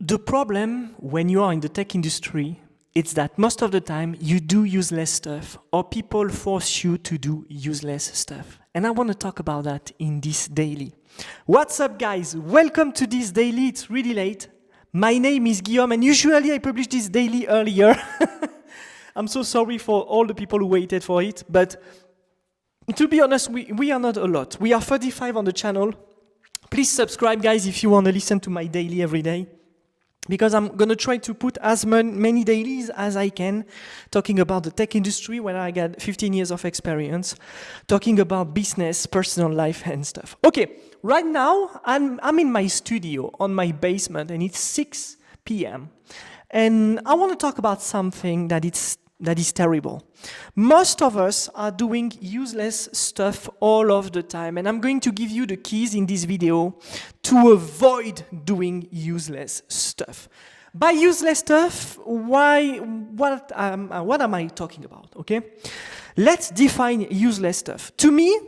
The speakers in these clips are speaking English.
The problem when you are in the tech industry is that most of the time you do useless stuff or people force you to do useless stuff. And I want to talk about that in this daily. What's up, guys? Welcome to this daily. It's really late. My name is Guillaume and usually I publish this daily earlier. I'm so sorry for all the people who waited for it, but to be honest, we are not a lot. We are 35 on the channel. Please subscribe, guys, if you want to listen to my daily every day. Because I'm going to try to put as many dailies as I can, talking about the tech industry, where I got 15 years of experience, talking about business, personal life, and stuff. Okay, right now, I'm in my studio, on my basement, and it's 6 p.m. And I want to talk about something that is terrible. Most of us are doing useless stuff all of the time, and I'm going to give you the keys in this video to avoid doing useless stuff. By useless stuff, what am I talking about, okay? Let's define useless stuff. To me,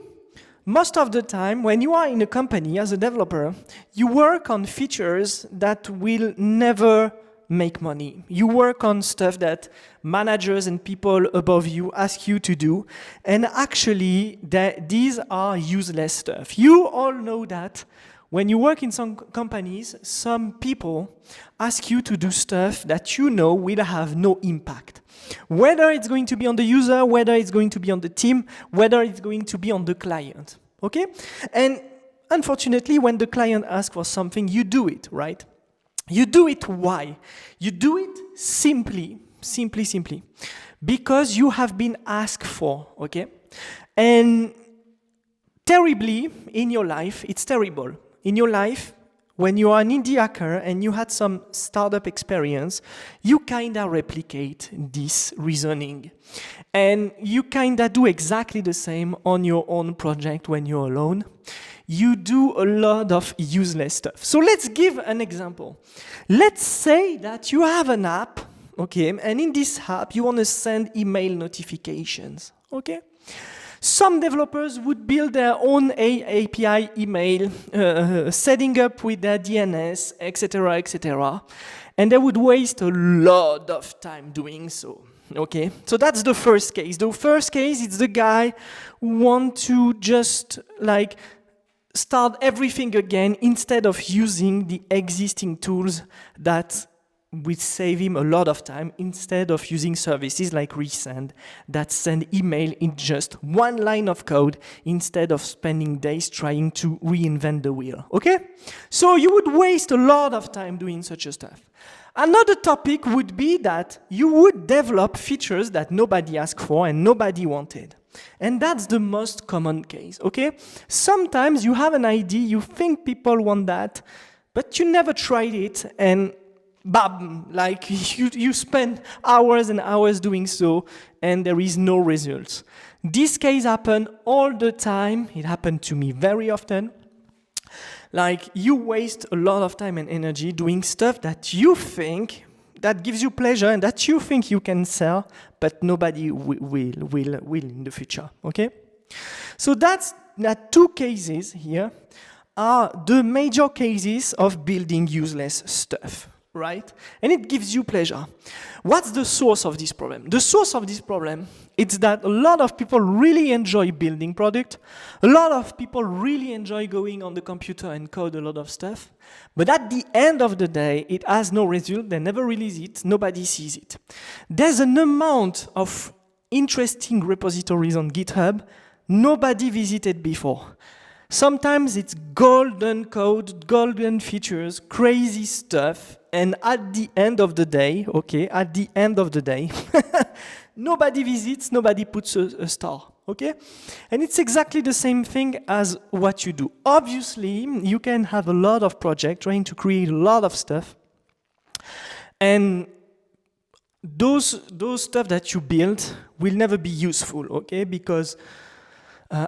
most of the time, when you are in a company as a developer, you work on features that will never make money. You work on stuff that managers and people above you ask you to do, and actually these are useless stuff. You all know that when you work in some companies, some people ask you to do stuff that you know will have no impact. Whether it's going to be on the user, whether it's going to be on the team, whether it's going to be on the client, okay? And unfortunately, when the client asks for something, you do it, right? You do it why? You do it simply, because you have been asked for, okay? And terribly, in your life, it's terrible. In your life, when you are an indie hacker and you had some startup experience, you kinda replicate this reasoning. And you kinda do exactly the same on your own project when you're alone. You do a lot of useless stuff. So let's give an example. Let's say that you have an app, okay, and in this app you want to send email notifications, okay? Some developers would build their own API email, setting up with their DNS, etc., and they would waste a lot of time doing so. Okay, so that's the first case. The first case is the guy who wants to just like start everything again instead of using the existing tools that will save him a lot of time, instead of using services like Resend that send email in just one line of code instead of spending days trying to reinvent the wheel, okay? So you would waste a lot of time doing such a stuff. Another topic would be that you would develop features that nobody asked for and nobody wanted. And that's the most common case, okay? Sometimes you have an idea, you think people want that, but you never tried it, and bam, like you spend hours and hours doing so, and there is no results. This case happens all the time. It happened to me very often. Like, you waste a lot of time and energy doing stuff that you think that gives you pleasure and that you think you can sell, but nobody will in the future, okay? So that two cases here are the major cases of building useless stuff, right? And it gives you pleasure. What's the source of this problem? The source of this problem is that a lot of people really enjoy building product. A lot of people really enjoy going on the computer and code a lot of stuff. But at the end of the day, it has no result. They never release it. Nobody sees it. There's an amount of interesting repositories on GitHub nobody visited before. Sometimes it's golden code, golden features, crazy stuff, and at the end of the day, nobody visits, nobody puts a star, okay? And it's exactly the same thing as what you do. Obviously, you can have a lot of projects trying to create a lot of stuff, and those stuff that you build will never be useful, okay? Because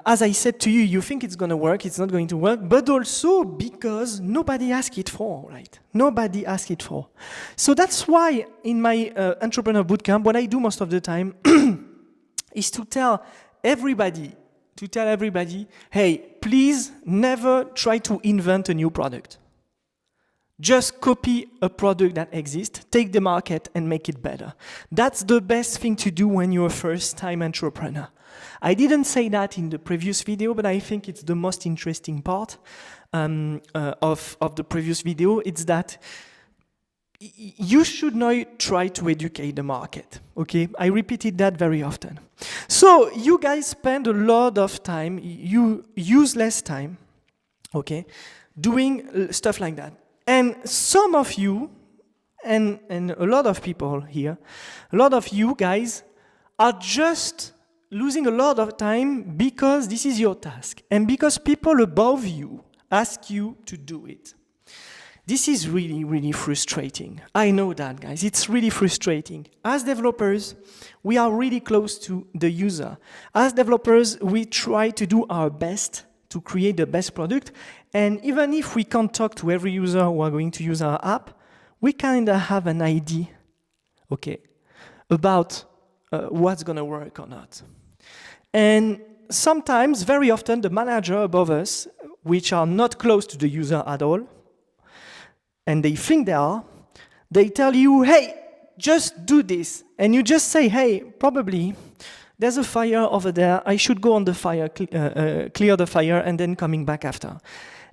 as I said to you, you think it's going to work, it's not going to work, but also because nobody asked it for, right? Nobody asked it for. So that's why in my entrepreneur bootcamp, what I do most of the time is to tell everybody, hey, please never try to invent a new product. Just copy a product that exists, take the market and make it better. That's the best thing to do when you're a first-time entrepreneur. I didn't say that in the previous video, but I think it's the most interesting part of the previous video. It's that you should not try to educate the market, okay? I repeated that very often. So you guys spend a lot of time, you use less time, okay, doing stuff like that. And some of you, and a lot of people here, a lot of you guys are just losing a lot of time because this is your task and because people above you ask you to do it. This is really, really frustrating. I know that, guys. It's really frustrating. As developers, we are really close to the user. As developers, we try to do our best to create the best product. And even if we can't talk to every user who are going to use our app, we kind of have an idea, okay, about what's going to work or not. And sometimes, very often, the manager above us, which are not close to the user at all, and they think they are, they tell you, hey, just do this. And you just say, hey, probably there's a fire over there. I should go on the fire, clear the fire, and then coming back after.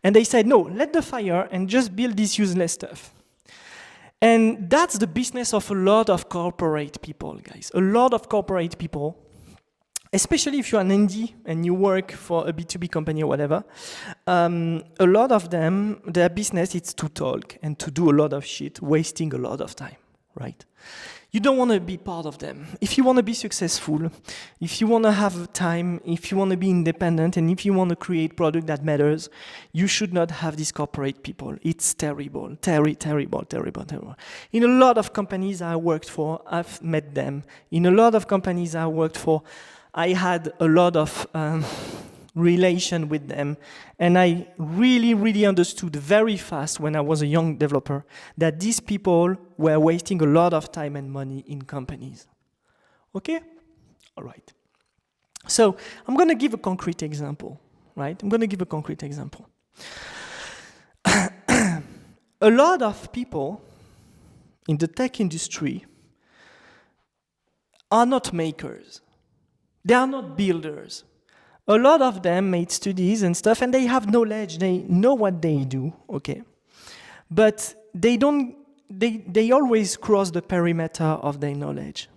And they said, no, let the fire and just build this useless stuff. And that's the business of a lot of corporate people, guys. A lot of corporate people, especially if you're an indie and you work for a B2B company or whatever, a lot of them, their business is to talk and to do a lot of shit, wasting a lot of time, right? You don't want to be part of them. If you want to be successful, if you want to have time, if you want to be independent, and if you want to create product that matters, you should not have these corporate people. It's terrible, terrible. In a lot of companies I worked for, I've met them. In a lot of companies I worked for, I had a lot of relation with them, and I really understood very fast when I was a young developer that these people were wasting a lot of time and money in companies. Okay? All right. So I'm going to give a concrete example, right? I'm going to give a concrete example. A lot of people in the tech industry are not makers. They are not builders. A lot of them made studies and stuff, and they have knowledge. They know what they do, okay? But they always cross the perimeter of their knowledge.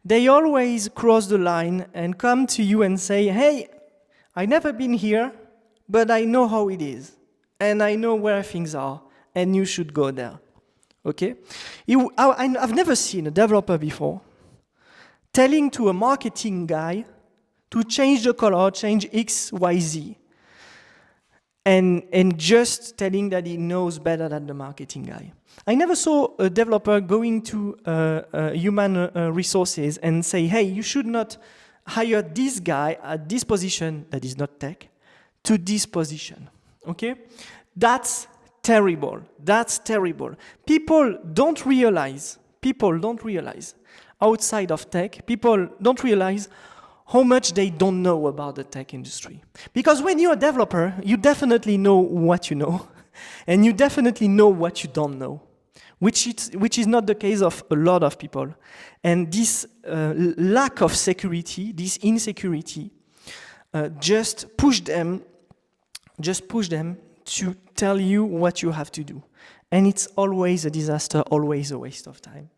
They always cross the line and come to you and say, hey, I've never been here, but I know how it is. And I know where things are, and you should go there, okay? I've never seen a developer before telling to a marketing guy to change the color, change X, Y, Z, and just telling that he knows better than the marketing guy. I never saw a developer going to human resources and say, hey, you should not hire this guy at this position that is not tech to this position, okay? That's terrible. That's terrible. People don't realize outside of tech, people don't realize how much they don't know about the tech industry. Because when you're a developer, you definitely know what you know, and you definitely know what you don't know, which is not the case of a lot of people. And this lack of security, this insecurity, just push them to tell you what you have to do. And it's always a disaster, always a waste of time.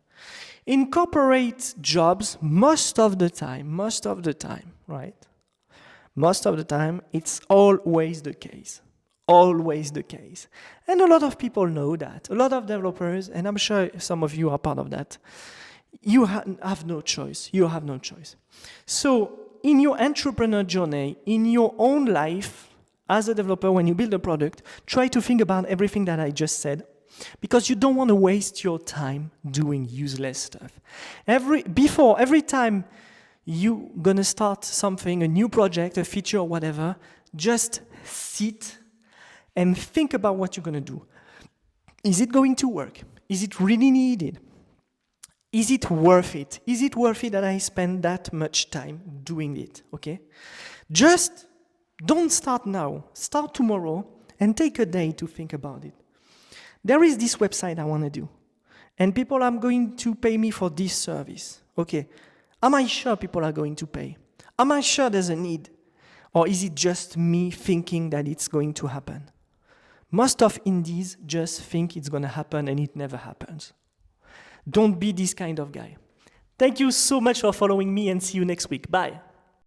In corporate jobs, most of the time, right? Most of the time, it's always the case. Always the case. And a lot of people know that. A lot of developers, and I'm sure some of you are part of that, you have no choice. You have no choice. So, in your entrepreneur journey, in your own life, as a developer, when you build a product, try to think about everything that I just said, because you don't want to waste your time doing useless stuff. Every time you're going to start something, a new project, a feature, or whatever, just sit and think about what you're going to do. Is it going to work? Is it really needed? Is it worth it? Is it worth it that I spend that much time doing it? Okay? Just don't start now. Start tomorrow and take a day to think about it. there is this website I want to do, and people are going to pay me for this service. Okay, am I sure people are going to pay? Am I sure there's a need? Or is it just me thinking that it's going to happen? Most of indies just think it's going to happen and it never happens. Don't be this kind of guy. Thank you so much for following me and see you next week. Bye.